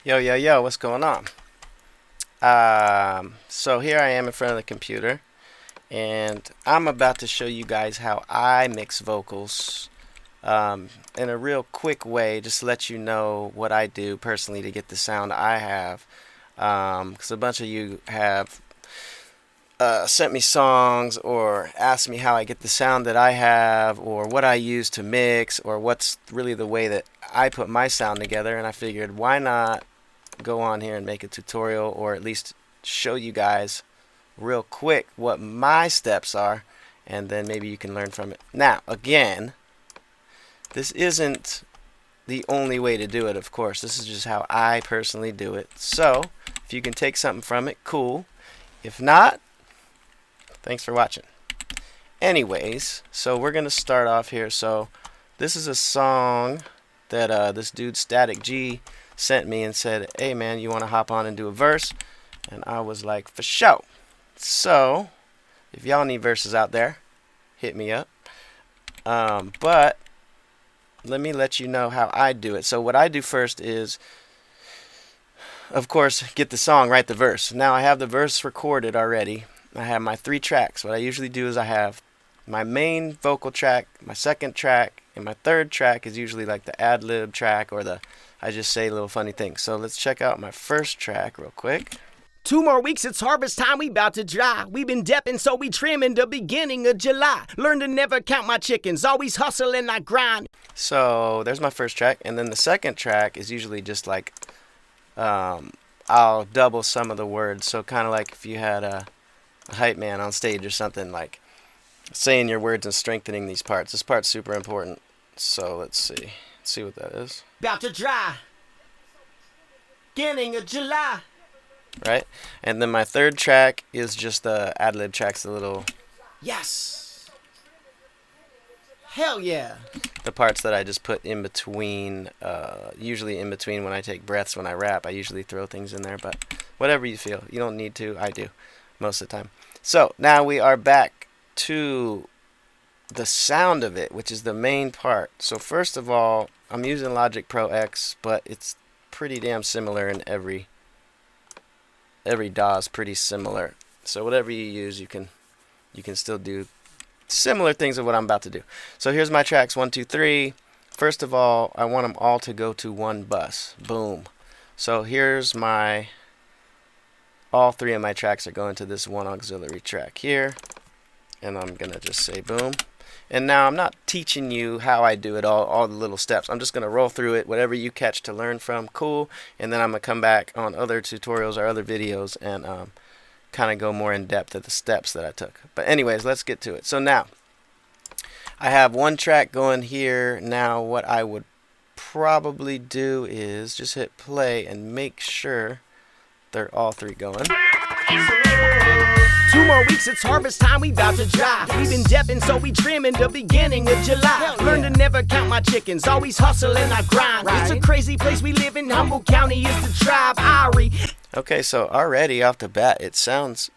Yo, yo, yo, what's going on? So here I am in front of the computer, and I'm about to show you guys how I mix vocals in a real quick way, just to let you know what I do personally to get the sound I have. Because a bunch of you have sent me songs or asked me how I get the sound that I have, or what I use to mix, or what's really the way that I put my sound together, and I figured why not go on here and make a tutorial, or at least show you guys real quick what my steps are, and then maybe you can learn from it. Now, again, this isn't the only way to do it, of course. This is just how I personally do it. So, if you can take something from it, cool. If not, thanks for watching. Anyways, so we're going to start off here. So, this is a song that this dude Statik G sent me and said, hey man, you want to hop on and do a verse? And I was like, for sure. So if y'all need verses out there, hit me up. But let me let you know how I do it. So what I do first is, of course, get the song, write the verse. Now I have the verse recorded already. I have my 3 tracks. What I usually do is I have my main vocal track, my second track, and my third track is usually like the ad-lib track, or the I just say little funny things. So let's check out my first track real quick. 2 more weeks, it's harvest time, we bout to dry. We been deppin', so we trimmin' the beginning of July. Learn to never count my chickens, always hustle and I grind. So there's my first track, and then the second track is usually just like I'll double some of the words. So kind of like if you had a hype man on stage or something, like saying your words and strengthening these parts. This part's super important. So let's see what that is. Bout to dry. Beginning of July. Right? And then my third track is just the ad-lib tracks, the little... Yes. Hell yeah. The parts that I just put in between, usually in between when I take breaths when I rap. I usually throw things in there, but whatever you feel. You don't need to. I do most of the time. So now we are back to the sound of it, which is the main part. So first of all, I'm using Logic Pro X, but it's pretty damn similar in every DAW is pretty similar. So whatever you use, you can still do similar things of what I'm about to do. So here's my tracks 1, 2, 3. First of all, I want them all to go to one bus. Boom. So here's all 3 of my tracks are going to this one auxiliary track here, and I'm gonna just say boom. And now I'm not teaching you how I do it, all the little steps. I'm just going to roll through it, whatever you catch to learn from, cool. And then I'm going to come back on other tutorials or other videos and kind of go more in depth at the steps that I took. But anyways, let's get to it. So now, I have one track going here. Now what I would probably do is just hit play and make sure they're all 3 going. 2 more weeks, it's harvest time, we bout to dry. We been deppin', so we trimmin' the beginning of July. Learn to never count my chickens, always hustle and I grind. It's a crazy place we live in, Humboldt County is the tribe. Okay, so already off the bat, it sounds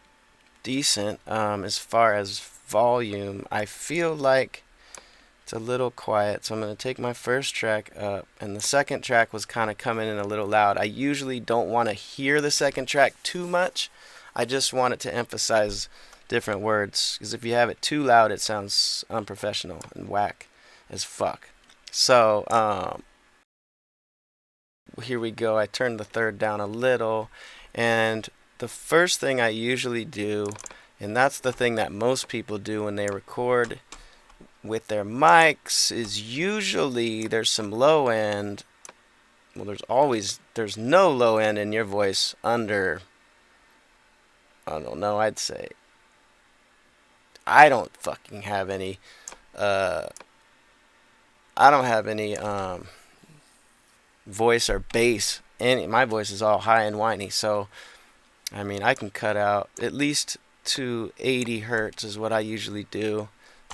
decent as far as volume. I feel like it's a little quiet, so I'm going to take my first track up, and the second track was kind of coming in a little loud. I usually don't want to hear the second track too much. I just want it to emphasize different words, because if you have it too loud, it sounds unprofessional and whack as fuck. So here we go. I turned the third down a little, and the first thing I usually do, and that's the thing that most people do when they record with their mics, is usually there's some low end. Well, there's no low end in your voice under, I don't know, I'd say, I don't fucking have any, I don't have any voice or bass. My voice is all high and whiny, so I mean I can cut out at least to 80 hertz is what I usually do.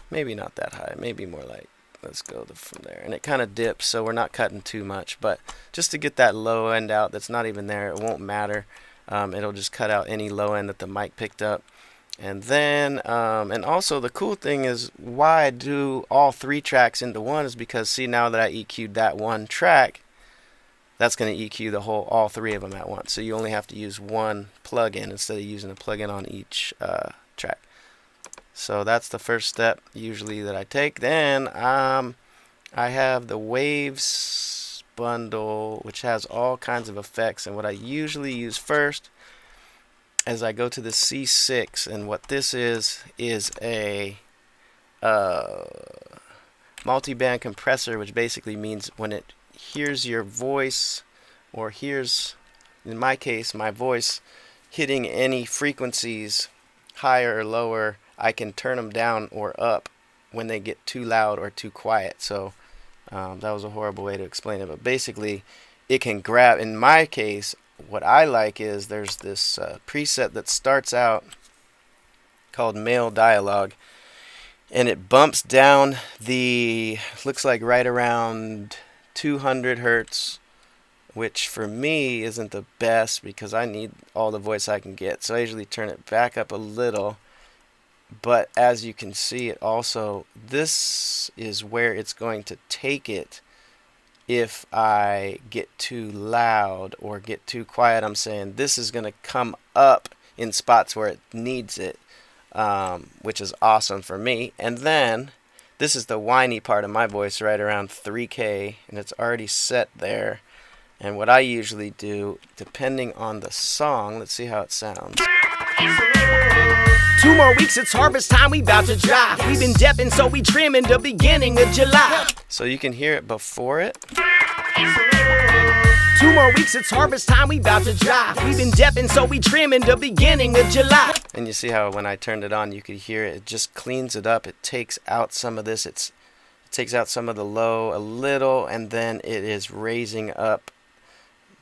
Maybe not that high, maybe more like, let's go from there. And it kind of dips, so we're not cutting too much, but just to get that low end out that's not even there, it won't matter. It'll just cut out any low end that the mic picked up. And then, and also the cool thing is why I do all 3 tracks into one is because, see, now that I EQ'd that one track, that's going to EQ all three of them at once. So you only have to use one plug-in instead of using a plug-in on each track. So that's the first step usually that I take. Then I have the Waves bundle, which has all kinds of effects, and what I usually use first as I go to the C6, and what this is a multi-band compressor, which basically means when it hears your voice, or hears, in my case, my voice hitting any frequencies higher or lower, I can turn them down or up when they get too loud or too quiet. So that was a horrible way to explain it, but basically it can grab. In my case, what I like is there's this preset that starts out called Male Dialogue, and it bumps down the, looks like right around 200 hertz, which for me isn't the best because I need all the voice I can get. So I usually turn it back up a little. But as you can see, it also, this is where it's going to take it if I get too loud or get too quiet. I'm saying this is going to come up in spots where it needs it, which is awesome for me. And then this is the whiny part of my voice, right around 3K, and it's already set there. And what I usually do, depending on the song, let's see how it sounds. 2 more weeks, it's harvest time, we bout to dry. We've been depping, so we trim in the beginning of July. So you can hear it before it. 2 more weeks, it's harvest time, we bout to dry. We've been depping, so we trim in the beginning of July. And you see how when I turned it on, you could hear it. It just cleans it up. It takes out some of this. It takes out some of the low a little, and then it is raising up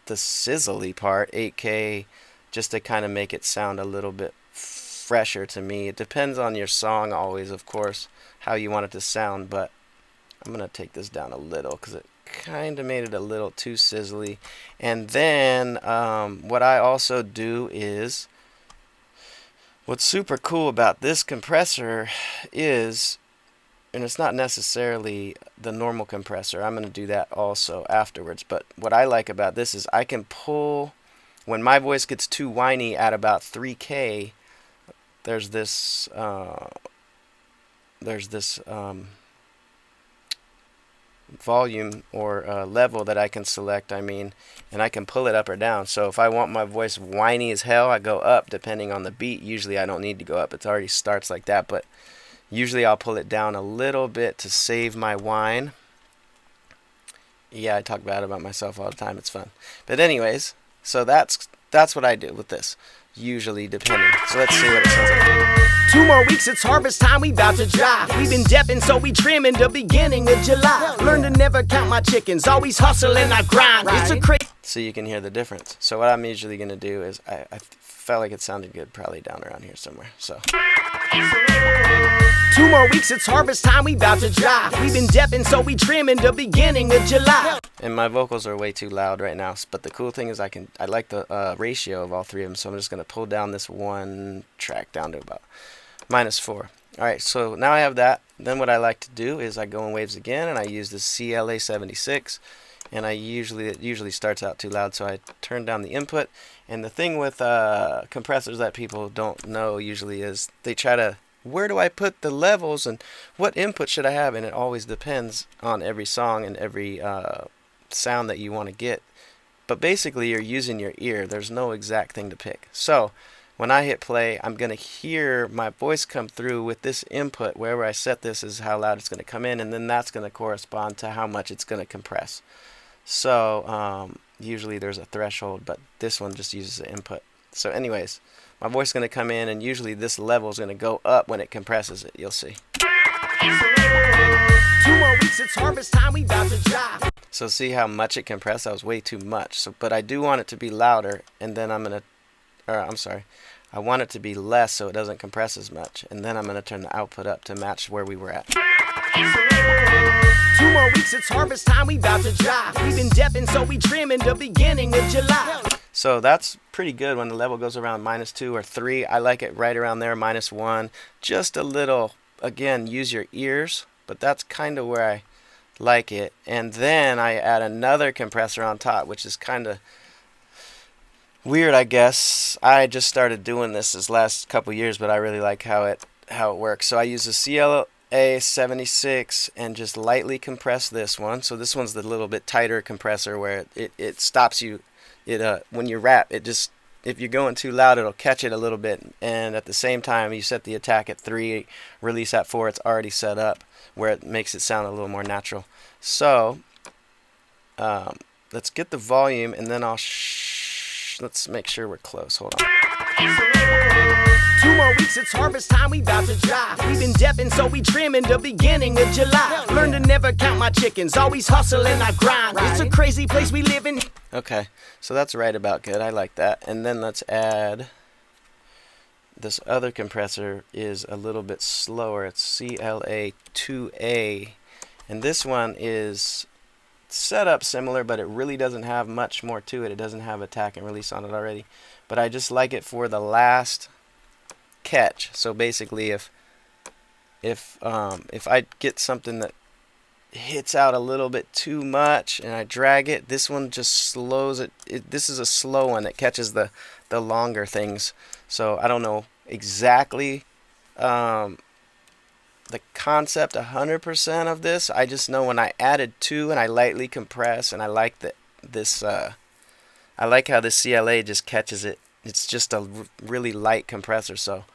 the sizzly part, 8K, just to kind of make it sound a little bit fresher to me. It depends on your song always, of course, how you want it to sound, but I'm going to take this down a little because it kind of made it a little too sizzly. And then what I also do is, what's super cool about this compressor is, and it's not necessarily the normal compressor, I'm going to do that also afterwards, but what I like about this is I can pull, when my voice gets too whiny at about 3K, there's this volume or level that I can select, and I can pull it up or down. So if I want my voice whiny as hell, I go up depending on the beat. Usually I don't need to go up, it already starts like that, but usually I'll pull it down a little bit to save my whine. Yeah, I talk bad about myself all the time, it's fun. But anyways, so that's what I do with this, usually depending. So let's see what it sounds like. 2 more weeks, it's harvest time, we bout to dry. We've been depping, so we trim in the beginning of July. Learn to never count my chickens, always hustle and I grind. It's a crazy. So you can hear the difference. So what I'm usually going to do is, I felt like it sounded good probably down around here somewhere. So 2 more weeks, it's harvest time, we bout to dry. We've been depping, so we trim in the beginning of July. And my vocals are way too loud right now, but the cool thing is I like the ratio of all three of them, so I'm just going to pull down this one track down to about -4. Alright, so now I have that. Then what I like to do is I go in Waves again, and I use the CLA76, and it usually starts out too loud, so I turn down the input. And the thing with compressors that people don't know usually is they try to, where do I put the levels and what input should I have? And it always depends on every song and every sound that you want to get. But basically you're using your ear. There's no exact thing to pick. So when I hit play, I'm going to hear my voice come through with this input. Wherever I set this is how loud it's going to come in, and then that's going to correspond to how much it's going to compress. So usually there's a threshold, but this one just uses the input. So anyways, my voice is going to come in, and usually this level is going to go up when it compresses it. You'll see. 2 more weeks, it's harvest time, we bout to dry. So see how much it compressed? That was way too much. So, but I do want it to be louder, and then I want it to be less so it doesn't compress as much, and then I'm going to turn the output up to match where we were at. 2 more weeks, it's harvest time, we bout to dry. We've been depping, so we trim in the beginning of July. So that's pretty good when the level goes around -2 or 3. I like it right around there, -1. Just a little, again, use your ears, but that's kind of where like it. And then I add another compressor on top, which is kind of weird, I guess. I just started doing this last couple years, but I really like how it works. So I use a CLA 76 and just lightly compress this one. So this one's the little bit tighter compressor where it stops you. When you rap, it just, if you're going too loud, it'll catch it a little bit. And at the same time, you set the attack at 3, release at 4. It's already set up where it makes it sound a little more natural. So let's get the volume, and then let's make sure we're close. Hold on. 2 more weeks, it's harvest time, we bout to dry. We been depping, so we trimming the beginning of July. Learn to never count my chickens, always hustle and I grind. It's a crazy place we live in. Okay, so that's right about good. I like that. And then let's add this other compressor is a little bit slower. It's CLA 2A. And this one is set up similar, but it really doesn't have much more to it. It doesn't have attack and release on it already. But I just like it for the last catch. So basically, if I get something that hits out a little bit too much and I drag it, this one just slows it. This is a slow one that catches the longer things. So I don't know exactly the concept 100% of this. I just know when I added 2 and I lightly compress, and I like I like how this CLA just catches it. It's just a really light compressor. So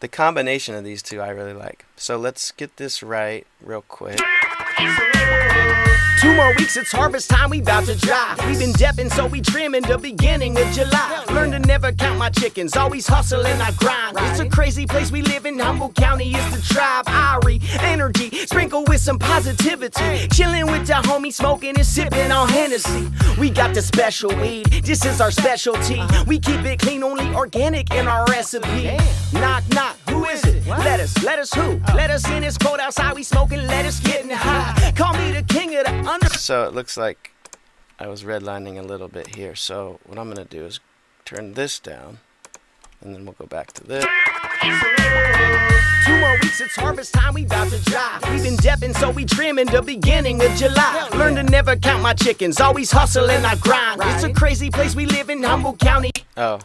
the combination of these two I really like. So let's get this right real quick. 2 more weeks, it's harvest time, we bout to dry. We been depping, so we trimming the beginning of July. Learn to never count my chickens, always hustle and I grind. It's a crazy place we live in, Humboldt County is the tribe. Irie, energy, sprinkle with some positivity. Chilling with the homie, smoking and sipping on Hennessy. We got the special weed, this is our specialty. We keep it clean, only organic in our recipe. Knock, knock, who is it? Let us who? Let us in, it's cold outside, we smoking, let us getting high. Call me the king of the under. So it looks like I was redlining a little bit here. So what I'm going to do is turn this down, and then we'll go back to this. 2 more weeks, it's harvest time, we bout to dry. We been depping, so we trimming the beginning of July. Learn to never count my chickens, always hustle and I grind. It's a crazy place we live in, Humboldt County. Oh,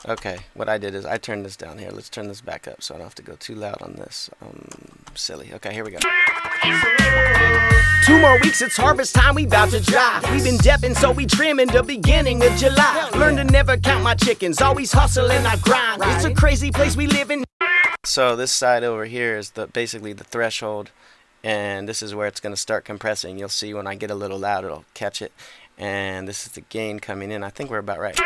okay, what I did is I turned this down here. Let's turn this back up so I don't have to go too loud on this. Silly. Okay, here we go. 2 more weeks, it's harvest time, we bout to dry. We been depping, so we trimming the beginning of July. Learn to never count my chickens, always hustle and I grind. It's a crazy place we live in. So this side over here is basically the threshold, and this is where it's going to start compressing. You'll see when I get a little loud, it'll catch it. And this is the gain coming in. I think we're about right.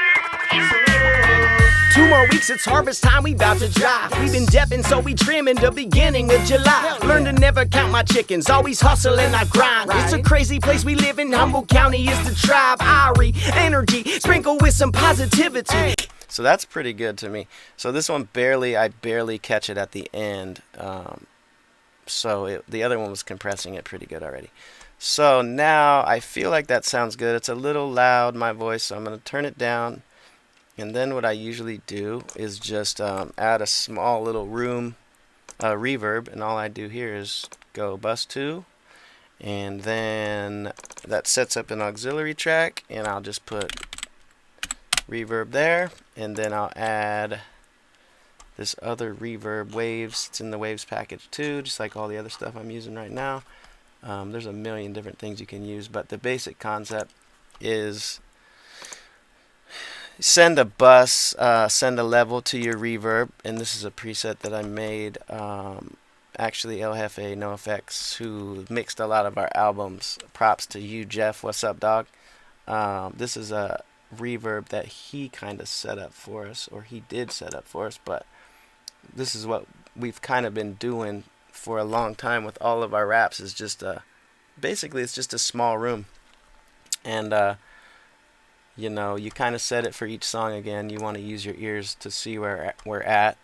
2 more weeks, it's harvest time, we bout to dry. We been depping, so we trimming the beginning of July. Learn to never count my chickens, always hustle and I grind. It's a crazy place we live in, Humboldt County is the tribe. Irie, energy, sprinkle with some positivity. So that's pretty good to me. So this one I barely catch it at the end. The other one was compressing it pretty good already. So now I feel like that sounds good. It's a little loud, my voice, so I'm going to turn it down. And then what I usually do is just add a small little room reverb, and all I do here is go bus 2, and then that sets up an auxiliary track, and I'll just put reverb there, and then I'll add this other reverb waves. It's in the waves package too, just like all the other stuff I'm using right now. There's a million different things you can use, but the basic concept is send a bus, send a level to your reverb, and this is a preset that I made. Actually, El Jefe NoFX, who mixed a lot of our albums. Props to you, Jeff. What's up, dog? This is a reverb that he kind of set up for us, or he did set up for us, but this is what we've kind of been doing for a long time with all of our raps. Is just basically it's just a small room, and you know, you kind of set it for each song. Again, you want to use your ears to see where we're at,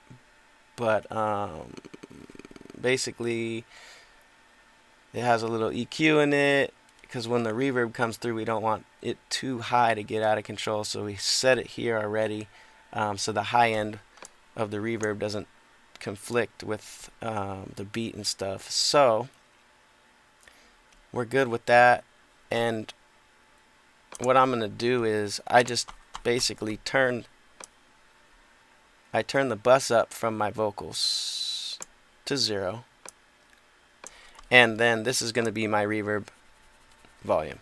but basically it has a little EQ in it, because when the reverb comes through, we don't want it too high to get out of control, so we set it here already, so the high end of the reverb doesn't conflict with the beat and stuff. So we're good with that. And what I'm gonna do is I just basically turn the bus up from my vocals to 0, and then this is gonna be my reverb volume.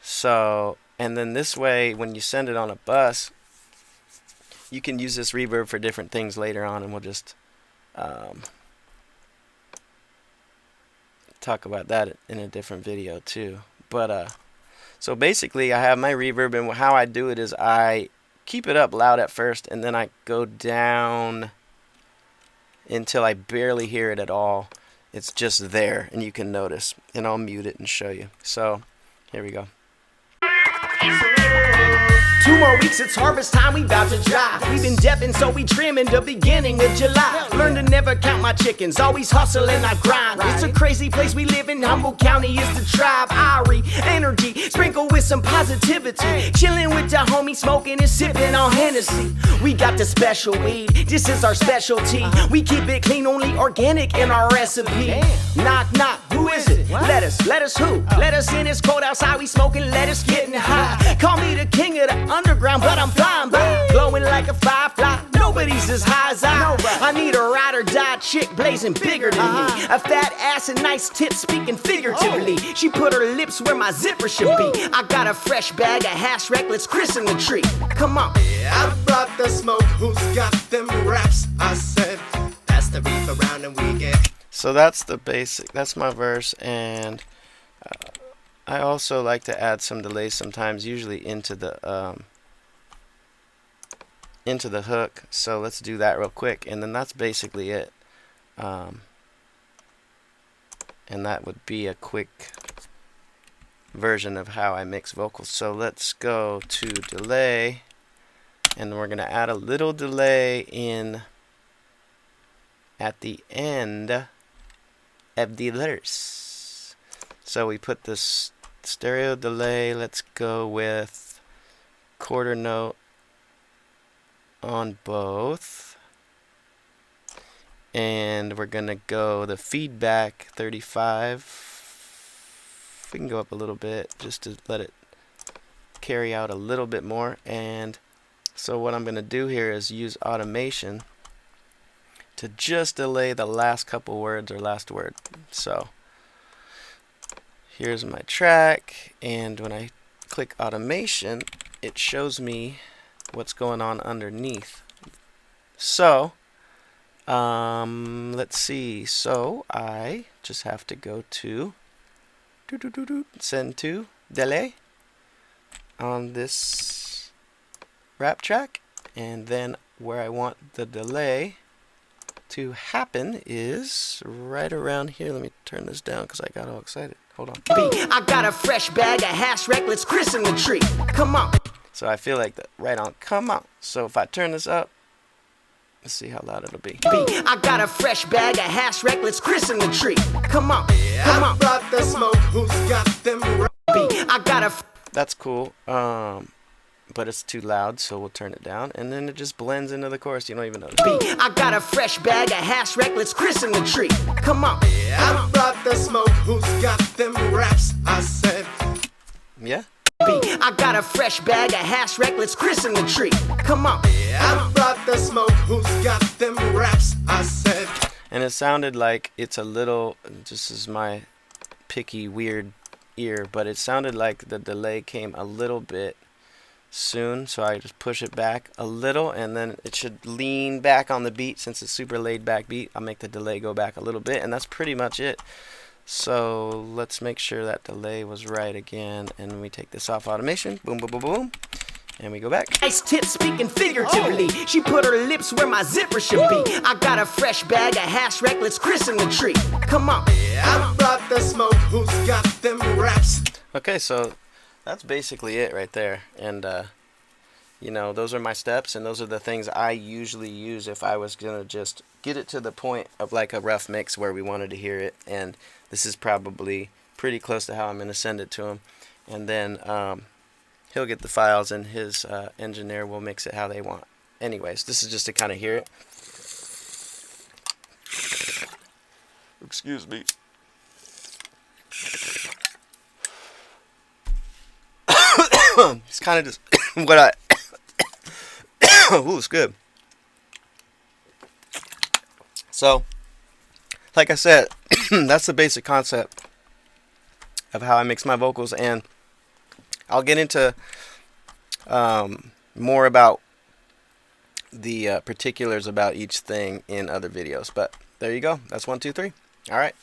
So, and then this way, when you send it on a bus, you can use this reverb for different things later on, and we'll just talk about that in a different video too. But so basically I have my reverb, and how I do it is I keep it up loud at first, and then I go down until I barely hear it at all. It's just there, and you can notice, and I'll mute it and show you. So here we go. 2 more weeks, it's harvest time, we bout to drive. We've been depping, so we trim in the beginning of July. Learn to never count my chickens, always hustle and I grind. It's a crazy place we live in, Humboldt County is the tribe. Irie, energy, sprinkle with some positivity. Chilling with the homies, smoking and sipping on Hennessy. We got the special weed, this is our specialty. We keep it clean, only organic in our recipe. Knock, knock, who is it? Let us who? Let us in, it's cold outside, we smoking, let us getting high. Call me the king of the underground, but I'm flying by, glowing like a firefly. Nobody's as high as I need a ride or die chick blazing bigger than me. A fat ass and nice tits speaking figuratively. She put her lips where my zipper should be. I got a fresh bag of hash wreck, let's christen the tree. Come on. Yeah, I brought the smoke, who's got them raps? I said, pass the reef around and we get. So that's the basic, that's my verse, and I also like to add some delay sometimes, usually into the hook. So let's do that real quick, and then that's basically it. And that would be a quick version of how I mix vocals. So let's go to delay, and we're gonna add a little delay in at the end of the verse. So we put this stereo delay, let's go with quarter note on both, and we're gonna go the feedback 35. We can go up a little bit just to let it carry out a little bit more. And so what I'm gonna do here is use automation to just delay the last couple words or last word. So here's my track, and when I click automation, it shows me what's going on underneath. So let's see. So I just have to go to send to delay on this rap track, and then where I want the delay to happen is right around here. Let me turn this down because I got all excited. Hold on. I got a fresh bag of hash wreck, let's christen the tree. Come on. So I feel like that right on. Come on. So if I turn this up, let's see how loud it'll be. I got a fresh bag of hash wreck, let's christen the tree. Come on. Yeah, Come I on. brought the smoke, who's got them raps? I got a That's cool. But it's too loud, so we'll turn it down, and then it just blends into the chorus. You don't even notice. I got a fresh bag of hash wreck, let's christen the tree. Come on. Yeah, I brought the smoke, who's got them raps? I said, Yeah. I got a fresh bag of hash wreck, let's christen the tree. Come on. yeah, I brought the smoke, who's got them raps? I said, And it sounded like it's a little, this is my picky, weird ear, but it sounded like the delay came a little bit soon, so I just push it back a little, and then it should lean back on the beat. Since it's super laid back beat, I'll make the delay go back a little bit, and that's pretty much it. So let's make sure that delay was right again, and we take this off automation. Boom, boom, boom, boom, and we go back. Nice tits speaking figuratively. She put her lips where my zipper should be. I got a fresh bag of hash wreck, let's christen the tree. Come on. yeah, I brought the smoke, who's got them raps? Okay, so that's basically it right there, and you know, those are my steps, and those are the things I usually use if I was gonna just get it to the point of like a rough mix where we wanted to hear it. And this is probably pretty close to how I'm gonna send it to him, and then he'll get the files, and his engineer will mix it how they want. Anyways, this is just to kind of hear it. Excuse me. It's kind of just what I. Ooh, it's good. So, like I said, that's the basic concept of how I mix my vocals, and I'll get into more about the particulars about each thing in other videos. But there you go. That's 1, 2, 3. All right.